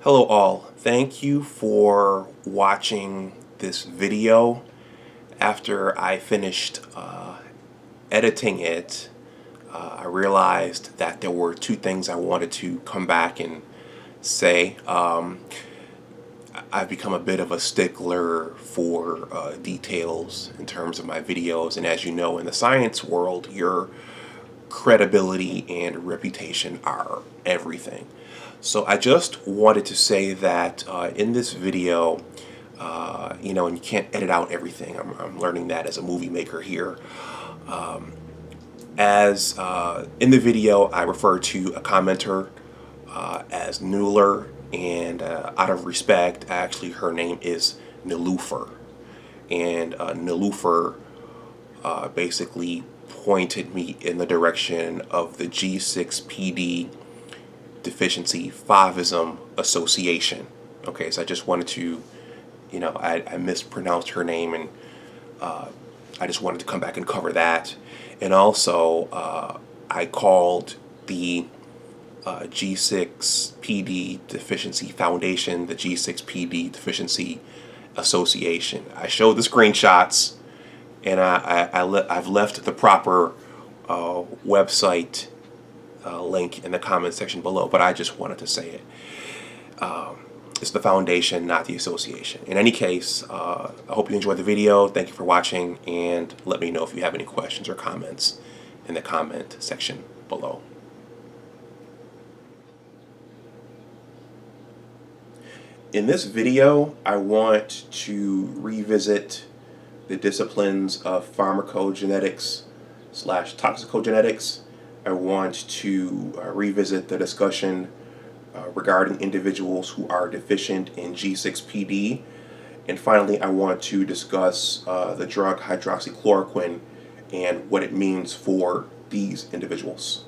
Hello all, thank you for watching this video. After I finished editing it, I realized that there were two things I wanted to come back and say. I've become a bit of a stickler for details in terms of my videos, and as you know, in the science world, your credibility and reputation are everything. So I just wanted to say that in this video, and you can't edit out everything. I'm learning that as a movie maker here. As in the video, I refer to a commenter as Nuller, and out of respect, actually her name is Nilufer. And Nilufer basically pointed me in the direction of the G6PD Deficiency Favism Association. Okay, so I just wanted to, I mispronounced her name, and I just wanted to come back and cover that. And also, I called the G6PD Deficiency Foundation the G6PD Deficiency Association. I showed the screenshots, and I've left the proper website link in the comment section below, but I just wanted to say it. It's the foundation, not the association. In any case, I hope you enjoyed the video. Thank you for watching, and let me know if you have any questions or comments in the comment section below. In this video, I want to revisit the disciplines of pharmacogenetics / toxicogenetics. I want to revisit the discussion regarding individuals who are deficient in G6PD. And finally, I want to discuss the drug hydroxychloroquine and what it means for these individuals.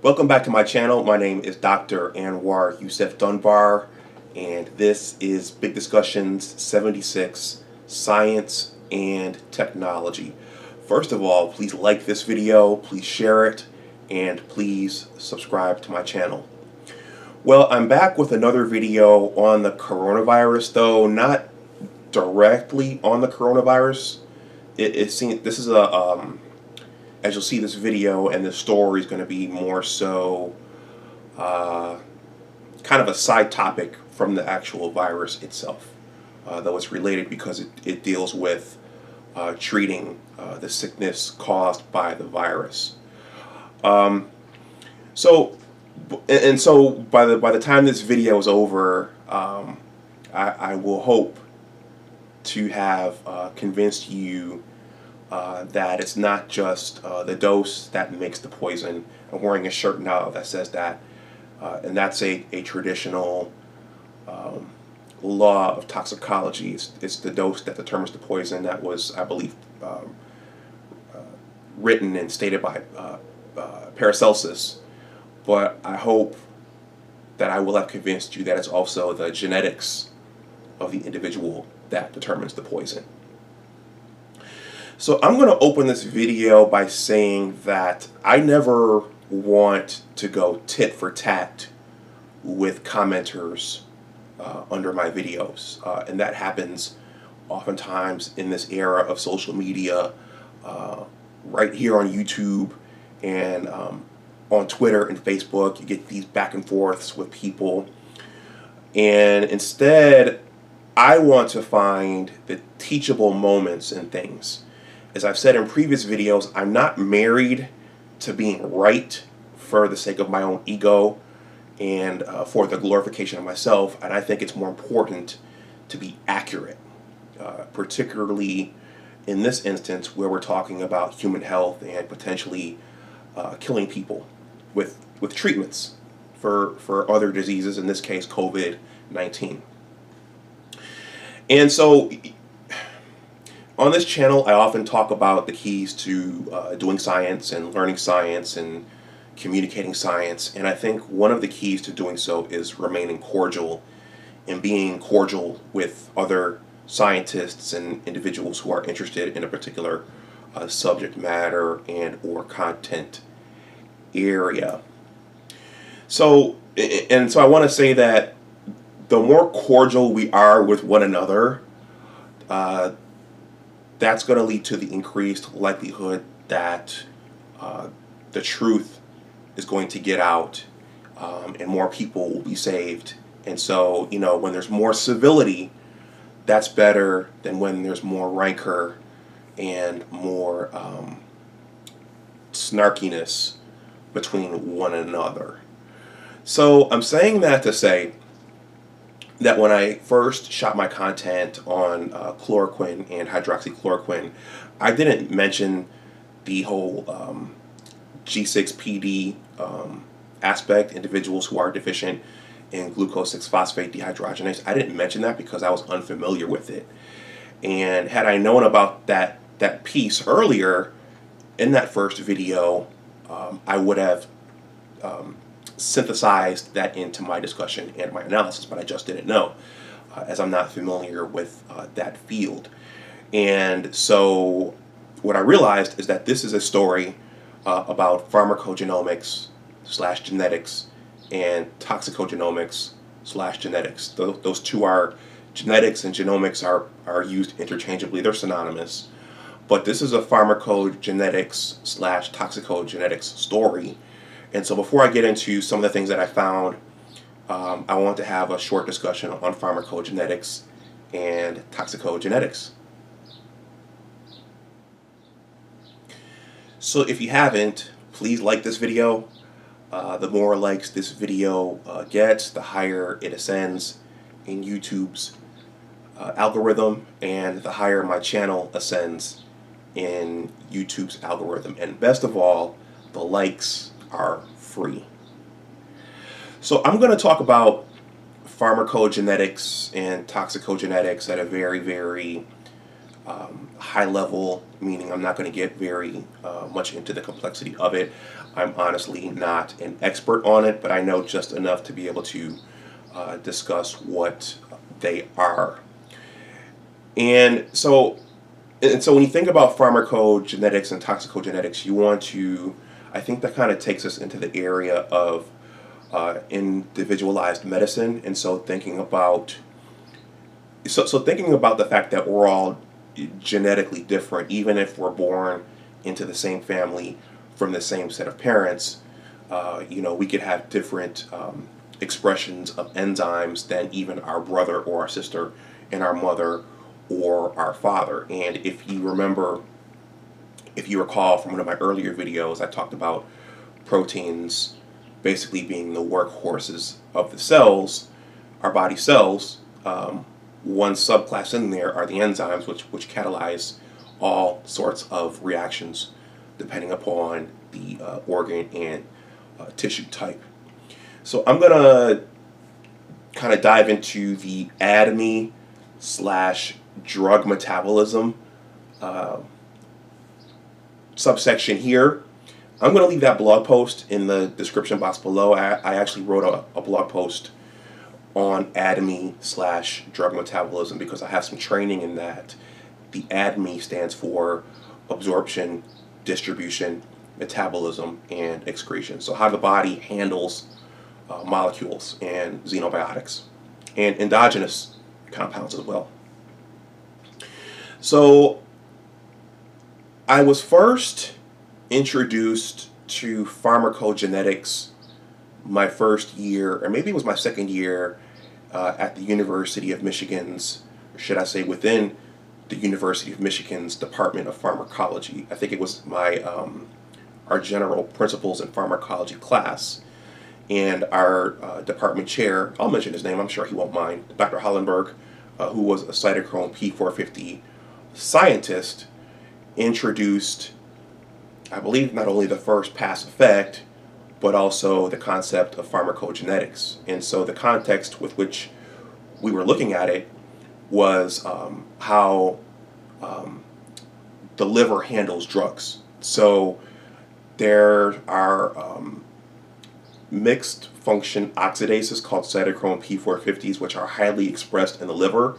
Welcome back to my channel. My name is Dr. Anwar Youssef Dunbar, and this is Big Discussions 76, Science and Technology. First of all, please like this video, please share it, and please subscribe to my channel. Well, I'm back with another video on the coronavirus, though not directly on the coronavirus. This is a as you'll see, this video and this story is going to be more so kind of a side topic from the actual virus itself, though it's related because it deals with treating the sickness caused by the virus. So by the time this video is over, I will hope to have convinced you that it's not just the dose that makes the poison. I'm wearing a shirt now that says that, and that's a traditional law of toxicology. It's the dose that determines the poison. That was, I believe, written and stated by Paracelsus. But I hope that I will have convinced you that it's also the genetics of the individual that determines the poison. So I'm going to open this video by saying that I never want to go tit for tat with commenters under my videos. And that happens oftentimes in this era of social media, right here on YouTube and on Twitter and Facebook. You get these back and forths with people. And instead, I want to find the teachable moments in things. As I've said in previous videos, I'm not married to being right for the sake of my own ego and for the glorification of myself, and I think it's more important to be accurate, particularly in this instance where we're talking about human health and potentially killing people with treatments for other diseases, in this case COVID-19. And so on this channel, I often talk about the keys to doing science and learning science and communicating science. And I think one of the keys to doing so is remaining cordial and being cordial with other scientists and individuals who are interested in a particular subject matter and or content area. So I want to say that the more cordial we are with one another, that's going to lead to the increased likelihood that the truth is going to get out, and more people will be saved. And so, when there's more civility, that's better than when there's more rancor and more snarkiness between one another. So I'm saying that to say that when I first shot my content on chloroquine and hydroxychloroquine, I didn't mention the whole G6PD aspect, individuals who are deficient in glucose 6-phosphate dehydrogenase. I didn't mention that because I was unfamiliar with it. And had I known about that piece earlier in that first video, I would have synthesized that into my discussion and my analysis, but I just didn't know, as I'm not familiar with that field. And so what I realized is that this is a story about pharmacogenomics / genetics and toxicogenomics / genetics. Those two are, genetics and genomics are used interchangeably. They're synonymous. But this is a pharmacogenetics / toxicogenetics story. And so before I get into some of the things that I found, I want to have a short discussion on pharmacogenetics and toxicogenetics. So if you haven't, please like this video. The more likes this video gets, the higher it ascends in YouTube's algorithm, and the higher my channel ascends in YouTube's algorithm. And best of all, the likes are free. So I'm going to talk about pharmacogenetics and toxicogenetics at a very, very high level, meaning I'm not going to get very much into the complexity of it. I'm honestly not an expert on it, but I know just enough to be able to discuss what they are. And so when you think about pharmacogenetics and toxicogenetics, you want to, I think that kind of takes us into the area of individualized medicine. And so thinking about the fact that we're all genetically different, even if we're born into the same family from the same set of parents, we could have different expressions of enzymes than even our brother or our sister and our mother or our father. And if you recall from one of my earlier videos, I talked about proteins basically being the workhorses of the cells, our body cells. One subclass in there are the enzymes, which catalyze all sorts of reactions depending upon the organ and tissue type. So I'm going to kind of dive into the ADME / drug metabolism subsection here. I'm going to leave that blog post in the description box below. I actually wrote a blog post on ADME / drug metabolism because I have some training in that. The ADME stands for absorption, distribution, metabolism, and excretion. So how the body handles molecules and xenobiotics and endogenous compounds as well. So I was first introduced to pharmacogenetics my first year, or maybe it was my second year, at the University of Michigan's, or should I say within the University of Michigan's Department of Pharmacology. I think it was our general principles in pharmacology class, and our department chair, I'll mention his name, I'm sure he won't mind, Dr. Hollenberg, who was a cytochrome P450 scientist, introduced, I believe, not only the first pass effect, but also the concept of pharmacogenetics. And so the context with which we were looking at it was how the liver handles drugs. So there are mixed function oxidases called cytochrome P450s, which are highly expressed in the liver.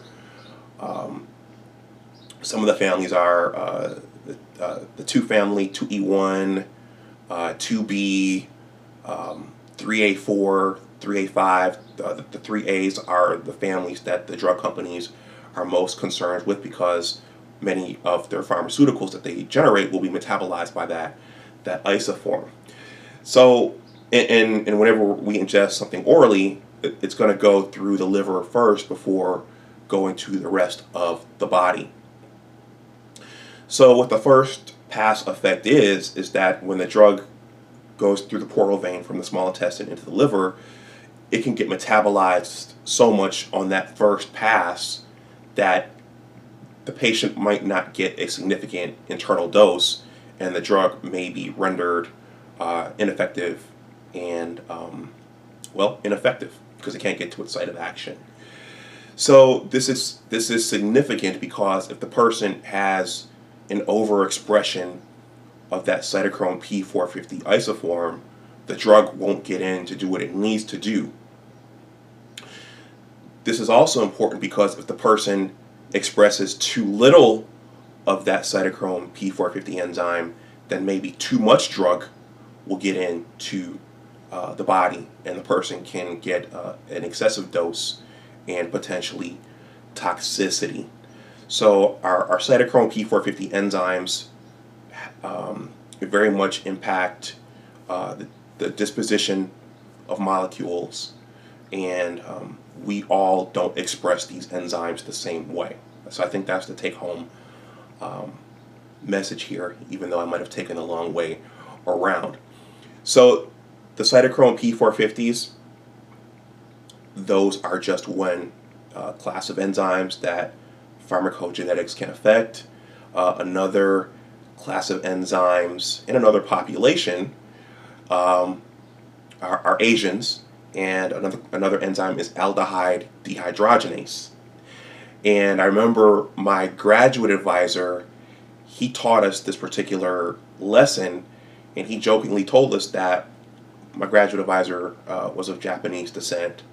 Some of the families are the 2 family, 2E1, 2B, 3A4, 3A5. The 3As are the families that the drug companies are most concerned with, because many of their pharmaceuticals that they generate will be metabolized by that isoform. So, and whenever we ingest something orally, it's going to go through the liver first before going to the rest of the body. So what the first pass effect is that when the drug goes through the portal vein from the small intestine into the liver, it can get metabolized so much on that first pass that the patient might not get a significant internal dose, and the drug may be rendered ineffective and, ineffective because it can't get to its site of action. So this is significant, because if the person has an overexpression of that cytochrome P450 isoform, the drug won't get in to do what it needs to do. This is also important because if the person expresses too little of that cytochrome P450 enzyme, then maybe too much drug will get into the body, and the person can get an excessive dose and potentially toxicity. So our cytochrome P450 enzymes very much impact the disposition of molecules, and we all don't express these enzymes the same way. So I think that's the take-home message here, even though I might have taken a long way around. So the cytochrome P450s, those are just one class of enzymes that pharmacogenetics can affect. Another class of enzymes in another population are Asians, and another enzyme is Aldehyde Dehydrogenase. And I remember my graduate advisor, he taught us this particular lesson, and he jokingly told us that my graduate advisor was of Japanese descent,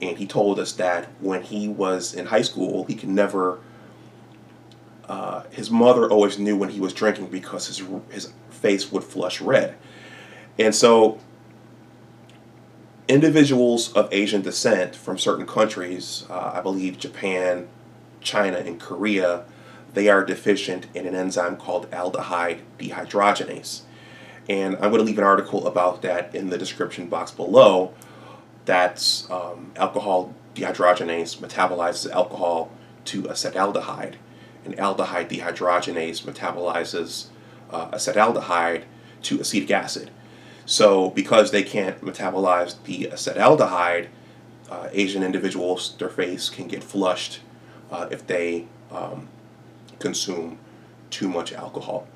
and he told us that when he was in high school, he could never, his mother always knew when he was drinking because his face would flush red. And so individuals of Asian descent from certain countries, I believe Japan, China, and Korea, they are deficient in an enzyme called aldehyde dehydrogenase. And I'm going to leave an article about that in the description box below. That's alcohol dehydrogenase metabolizes alcohol to acetaldehyde, and aldehyde dehydrogenase metabolizes acetaldehyde to acetic acid. So because they can't metabolize the acetaldehyde, Asian individuals, their face can get flushed if they consume too much alcohol.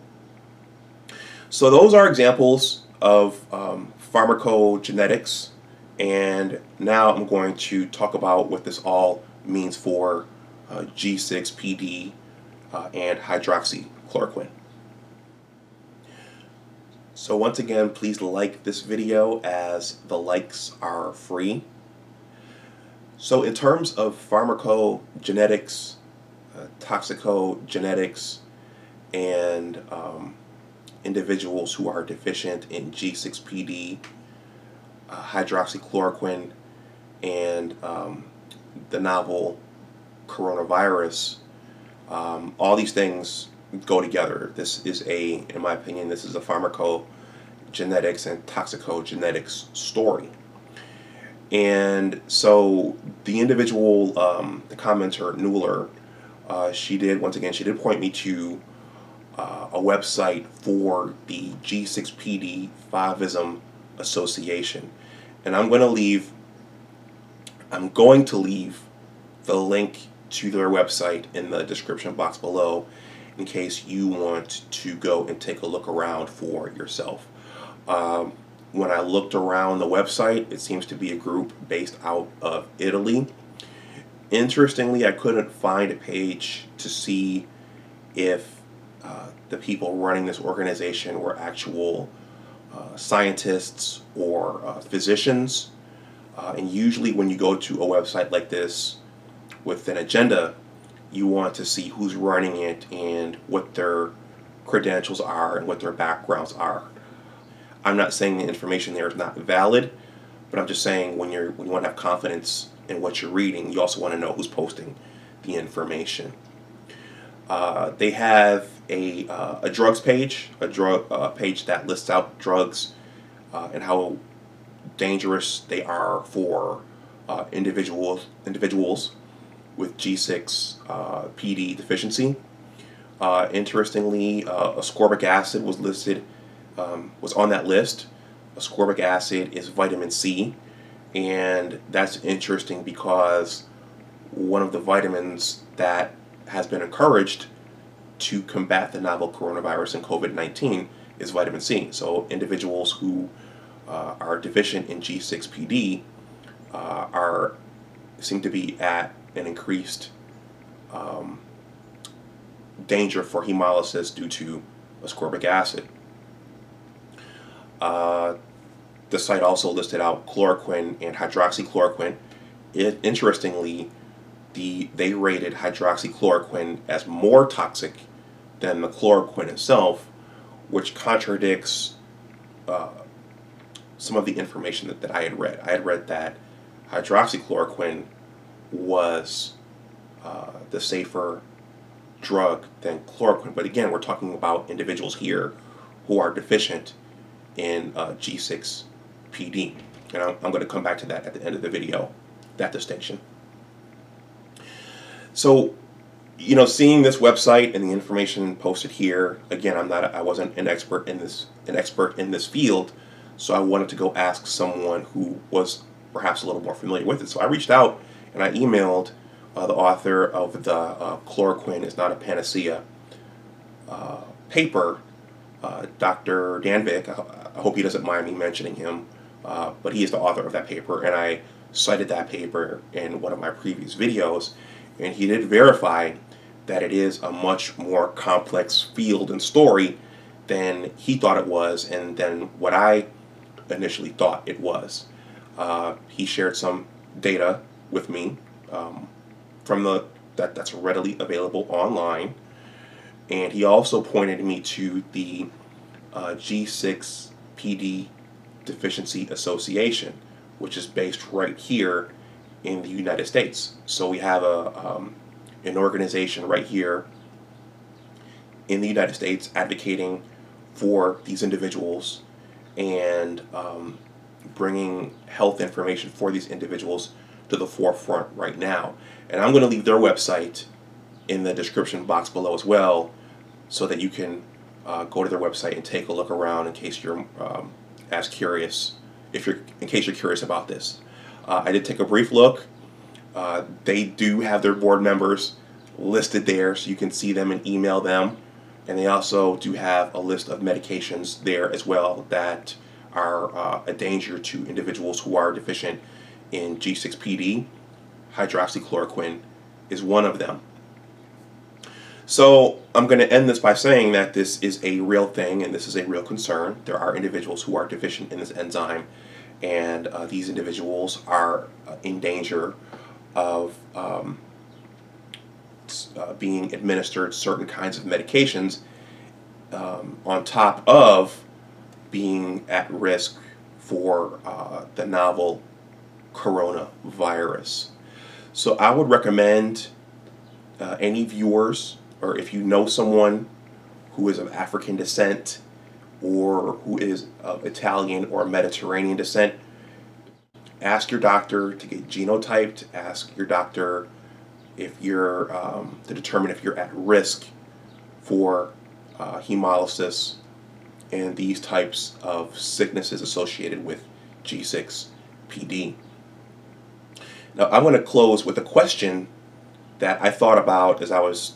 So those are examples of pharmacogenetics, and now I'm going to talk about what this all means for G6PD and hydroxychloroquine. So once again, please like this video, as the likes are free. So in terms of pharmacogenetics, toxicogenetics, and individuals who are deficient in G6PD, hydroxychloroquine, and the novel coronavirus, all these things go together. This is in my opinion, this is a pharmacogenetics and toxicogenetics story. And so the individual, the commenter Nuller, she did point me to a website for the G6PD Favism Association, and I'm going to leave the link to their website in the description box below, in case you want to go and take a look around for yourself. When I looked around the website, it seems to be a group based out of Italy. Interestingly, I couldn't find a page to see if the people running this organization were actual scientists or physicians. And usually when you go to a website like this with an agenda, you want to see who's running it and what their credentials are and what their backgrounds are. I'm not saying the information there is not valid, but I'm just saying when you want to have confidence in what you're reading, you also want to know who's posting the information. They have a drugs page, a drug page that lists out drugs and how dangerous they are for individuals with G6PD deficiency. Interestingly, ascorbic acid was listed, was on that list. Ascorbic acid is vitamin C, and that's interesting because one of the vitamins that has been encouraged to combat the novel coronavirus and COVID-19 is vitamin C. So individuals who are deficient in G6PD seem to be at an increased danger for hemolysis due to ascorbic acid. The site also listed out chloroquine and hydroxychloroquine. Interestingly, they rated hydroxychloroquine as more toxic than the chloroquine itself, which contradicts some of the information that I had read. I had read that hydroxychloroquine was the safer drug than chloroquine. But again, we're talking about individuals here who are deficient in G6PD. And I'm going to come back to that at the end of the video, that distinction. So, seeing this website and the information posted here, again, I wasn't an expert in this field, so I wanted to go ask someone who was perhaps a little more familiar with it. So I reached out and I emailed the author of the Chloroquine is Not a Panacea paper, Dr. Danvik. I hope he doesn't mind me mentioning him, but he is the author of that paper, and I cited that paper in one of my previous videos, and he did verify that it is a much more complex field and story than he thought it was, and than what I initially thought it was. He shared some data with me from that's readily available online, and he also pointed me to the G6PD Deficiency Association, which is based right here in the United States. So we have an organization right here in the United States advocating for these individuals and bringing health information for these individuals to the forefront right now. And I'm going to leave their website in the description box below as well, so that you can go to their website and take a look around in case you're in case you're curious about this. I did take a brief look. They do have their board members listed there, so you can see them and email them. And they also do have a list of medications there as well that are a danger to individuals who are deficient in G6PD. Hydroxychloroquine is one of them. So I'm going to end this by saying that this is a real thing and this is a real concern. There are individuals who are deficient in this enzyme, and these individuals are in danger of being administered certain kinds of medications on top of being at risk for the novel coronavirus. So I would recommend any viewers, or if you know someone who is of African descent or who is of Italian or Mediterranean descent, ask your doctor to get genotyped. Ask your doctor if you're to determine if you're at risk for hemolysis and these types of sicknesses associated with G6PD. Now, I'm going to close with a question that I thought about as I was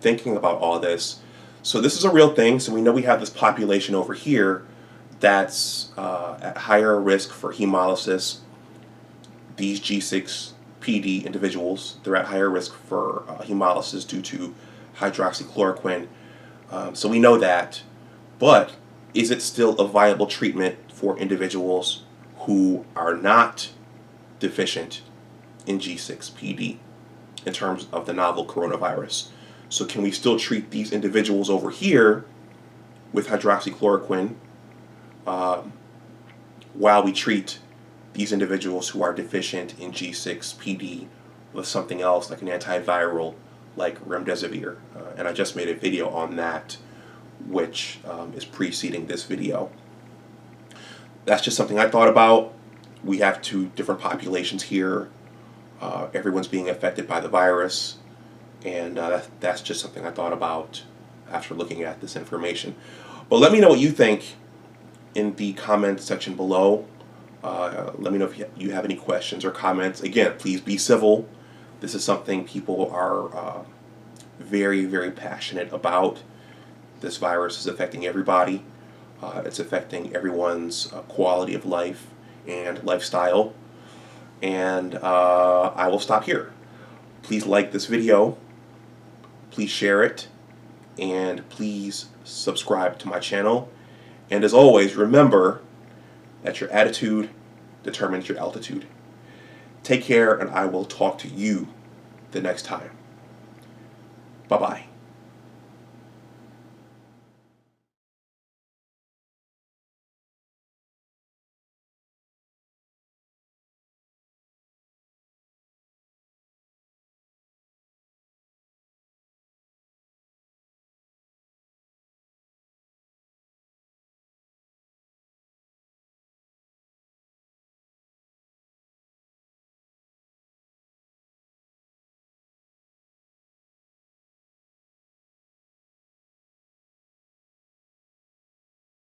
thinking about all this. So this is a real thing. So we know we have this population over here that's at higher risk for hemolysis. These G6PD individuals, they're at higher risk for hemolysis due to hydroxychloroquine. So we know that. But is it still a viable treatment for individuals who are not deficient in G6PD in terms of the novel coronavirus? So can we still treat these individuals over here with hydroxychloroquine while we treat these individuals who are deficient in G6PD with something else like an antiviral like remdesivir? And I just made a video on that, which is preceding this video. That's just something I thought about. We have two different populations here. Everyone's being affected by the virus, and that's just something I thought about after looking at this information. But let me know what you think in the comment section below. Let me know if you have any questions or comments. Again, please be civil. This is something people are very, very passionate about. This virus is affecting everybody. It's affecting everyone's quality of life and lifestyle. And I will stop here. Please like this video. Please share it. And please subscribe to my channel. And as always, remember that your attitude determines your altitude. Take care, and I will talk to you the next time. Bye-bye.